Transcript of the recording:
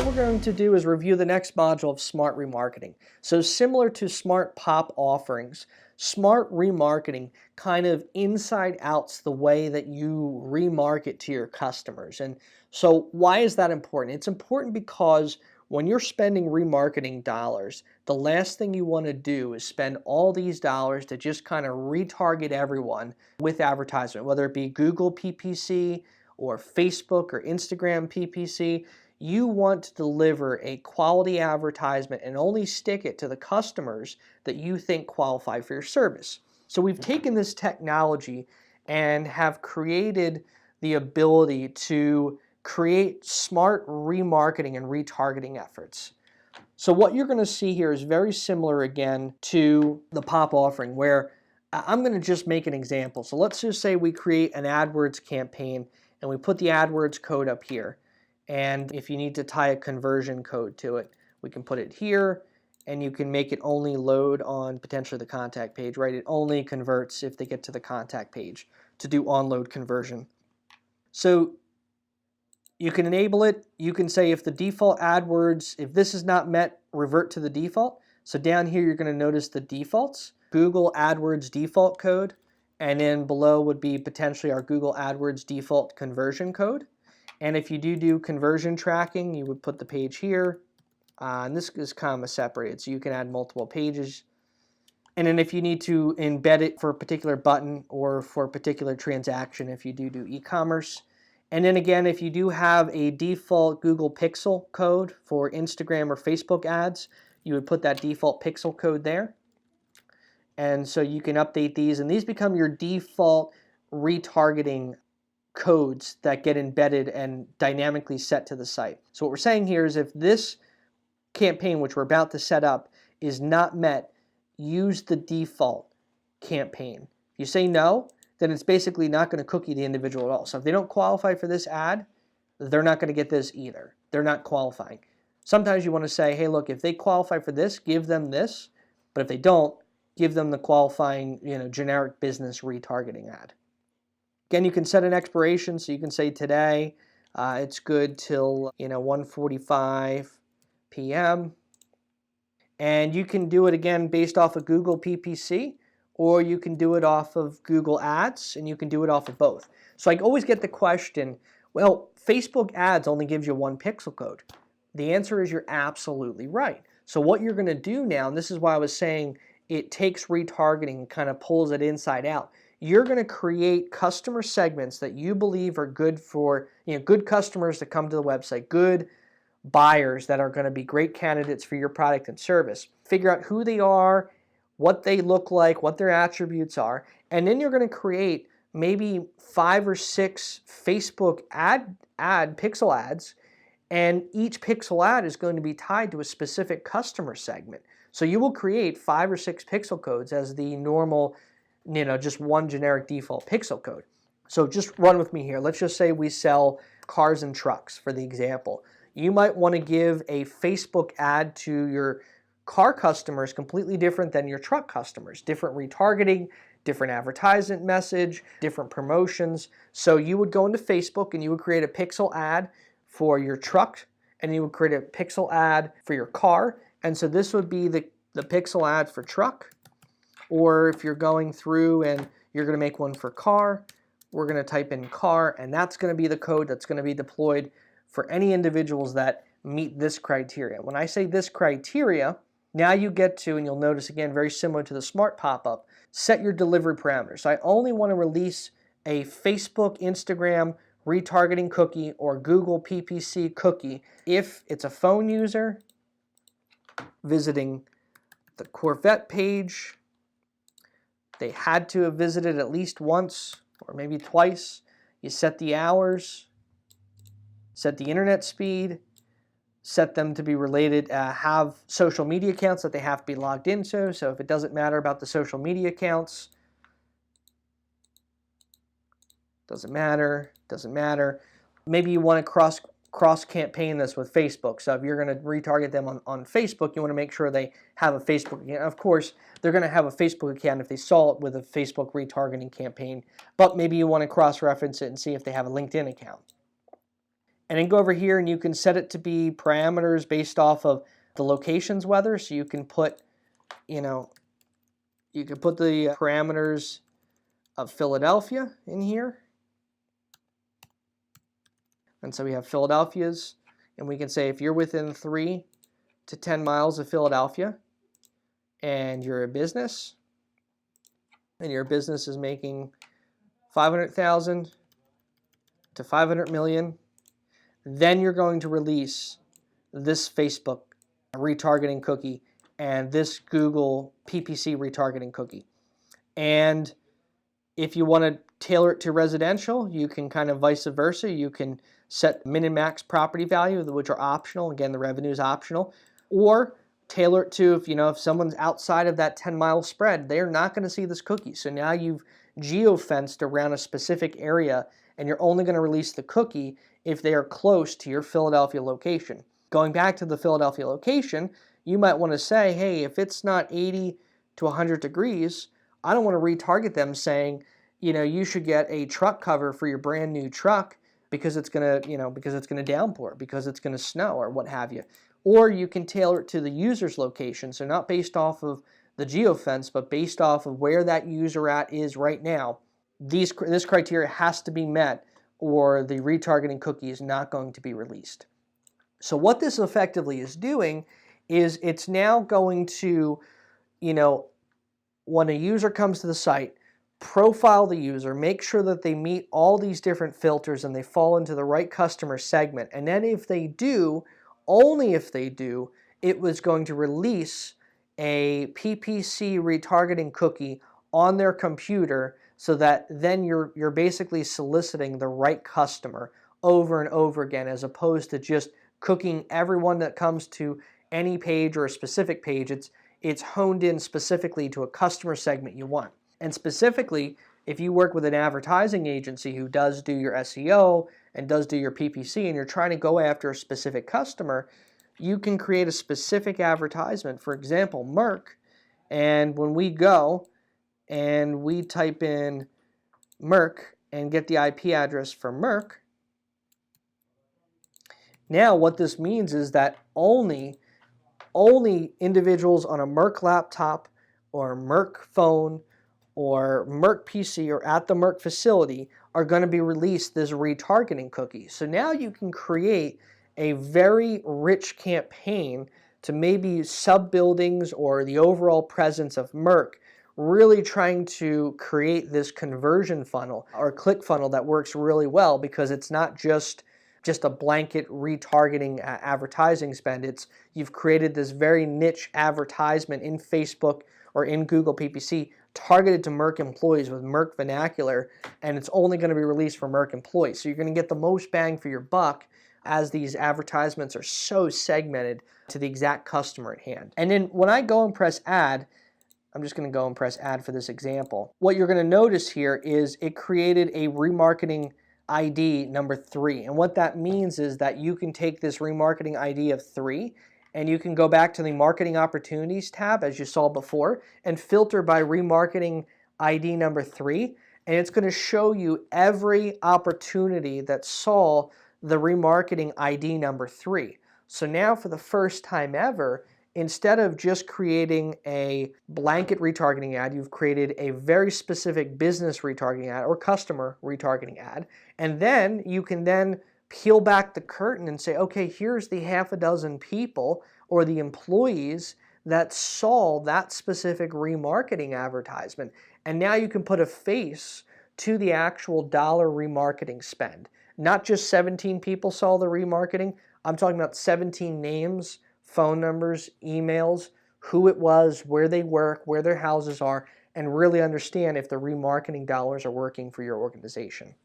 what we're going to do is review the next module of smart remarketing. So similar to smart pop offerings, smart remarketing kind of inside outs the way that you remarket to your customers. And so why is that important? It's important because when you're spending remarketing dollars, the last thing you want to do is spend all these dollars to just kind of retarget everyone with advertisement, whether it be Google PPC or Facebook or Instagram PPC. You want to deliver a quality advertisement and only stick it to the customers that you think qualify for your service. So we've taken this technology and have created the ability to create smart remarketing and retargeting efforts. So what you're going to see here is very similar again to the pop offering, where I'm going to just make an example. So let's just say we create an AdWords campaign and we put the AdWords code up here. And if you need to tie a conversion code to it, we can put it here, and you can make it only load on potentially the contact page, right? It only converts if they get to the contact page to do on-load conversion. So you can enable it. You can say if the default AdWords, if this is not met, revert to the default. So down here, you're going to notice the defaults, Google AdWords default code, and then below would be potentially our Google AdWords default conversion code. And if you do conversion tracking, you would put the page here. And this is comma separated, so you can add multiple pages. And then if you need to embed it for a particular button or for a particular transaction, if you do e-commerce. And then again, if you do have a default Google Pixel code for Instagram or Facebook ads, you would put that default pixel code there. And so you can update these, and these become your default retargeting codes that get embedded and dynamically set to the site. So what we're saying here is if this campaign, which we're about to set up, is not met, use the default campaign. If you say no, then it's basically not going to cookie the individual at all. So if they don't qualify for this ad, they're not going to get this either. They're not qualifying. Sometimes you want to say, hey, look, if they qualify for this, give them this. But if they don't, give them the qualifying, generic business retargeting ad. Again, you can set an expiration, so you can say today it's good till 1:45 p.m. And you can do it again based off of Google PPC, or you can do it off of Google Ads, and you can do it off of both. So I always get the question, well, Facebook ads only gives you one pixel code. The answer is you're absolutely right. So what you're going to do now, and this is why I was saying it takes retargeting and kind of pulls it inside out. You're going to create customer segments that you believe are good for, good customers that come to the website, good buyers that are going to be great candidates for your product and service. Figure out who they are, what they look like, what their attributes are, and then you're going to create maybe 5 or 6 Facebook ad pixel ads, and each pixel ad is going to be tied to a specific customer segment. So you will create 5 or 6 pixel codes as the normal, just one generic default pixel code. So just run with me here. Let's just say we sell cars and trucks for the example. You might want to give a Facebook ad to your car customers completely different than your truck customers. Different retargeting, different advertisement message, different promotions. So you would go into Facebook and you would create a pixel ad for your truck, and you would create a pixel ad for your car. And so this would be the pixel ad for truck. Or if you're going through and you're going to make one for car, we're going to type in car, and that's going to be the code that's going to be deployed for any individuals that meet this criteria. When I say this criteria, now you get to, and you'll notice again, very similar to the smart pop-up, set your delivery parameters. So I only want to release a Facebook, Instagram retargeting cookie or Google PPC cookie if it's a phone user visiting the Corvette page. They had to have visited at least once or maybe twice. You set the hours, set the internet speed, set them to be related, have social media accounts that they have to be logged into. So if it doesn't matter about the social media accounts, doesn't matter. Maybe you want to cross campaign this with Facebook. So if you're going to retarget them on Facebook, you want to make sure they have a Facebook account. Of course, they're going to have a Facebook account if they saw it with a Facebook retargeting campaign, but maybe you want to cross-reference it and see if they have a LinkedIn account. And then go over here and you can set it to be parameters based off of the location's weather. So you can put, you know, you can put the parameters of Philadelphia in here. And so we have Philadelphia's, and we can say if you're within 3 to 10 miles of Philadelphia and you're a business and your business is making 500,000 to 500 million, then you're going to release this Facebook retargeting cookie and this Google PPC retargeting cookie. And if you want to tailor it to residential, you can kind of vice versa. You can set min and max property value, which are optional. Again, the revenue is optional. Or tailor it to, if someone's outside of that 10-mile spread, they're not going to see this cookie. So now you've geo-fenced around a specific area, and you're only going to release the cookie if they are close to your Philadelphia location. Going back to the Philadelphia location, you might want to say, hey, if it's not 80 to 100 degrees, I don't want to retarget them saying, you should get a truck cover for your brand new truck because it's going to downpour, because it's going to snow or what have you. Or you can tailor it to the user's location. So not based off of the geofence, but based off of where that user is right now. This criteria has to be met or the retargeting cookie is not going to be released. So what this effectively is doing is it's now going to, when a user comes to the site, profile the user, make sure that they meet all these different filters and they fall into the right customer segment. And then if they do, only if they do, it was going to release a PPC retargeting cookie on their computer so that then you're basically soliciting the right customer over and over again, as opposed to just cooking everyone that comes to any page or a specific page. It's honed in specifically to a customer segment you want. And specifically, if you work with an advertising agency who does do your SEO and does do your PPC and you're trying to go after a specific customer, you can create a specific advertisement. For example, Merck, and when we go and we type in Merck and get the IP address for Merck, now what this means is that only individuals on a Merck laptop or Merck phone or Merck PC or at the Merck facility are going to be released this retargeting cookie. So now you can create a very rich campaign to maybe sub-buildings or the overall presence of Merck, really trying to create this conversion funnel or click funnel that works really well, because it's not just a blanket retargeting advertising spend. You've created this very niche advertisement in Facebook or in Google PPC targeted to Merck employees with Merck vernacular, and it's only going to be released for Merck employees. So you're going to get the most bang for your buck, as these advertisements are so segmented to the exact customer at hand. And then when I go and press add, I'm just going to go and press add for this example. What you're going to notice here is it created a remarketing ID number 3. And what that means is that you can take this remarketing ID of 3 and you can go back to the Marketing Opportunities tab, as you saw before, and filter by remarketing ID number 3. And it's going to show you every opportunity that saw the remarketing ID number 3. So now for the first time ever, instead of just creating a blanket retargeting ad, you've created a very specific business retargeting ad or customer retargeting ad. And then you can then peel back the curtain and say, okay, here's the half a dozen people or the employees that saw that specific remarketing advertisement. And now you can put a face to the actual dollar remarketing spend. Not just 17 people saw the remarketing. I'm talking about 17 names, phone numbers, emails, who it was, where they work, where their houses are, and really understand if the remarketing dollars are working for your organization.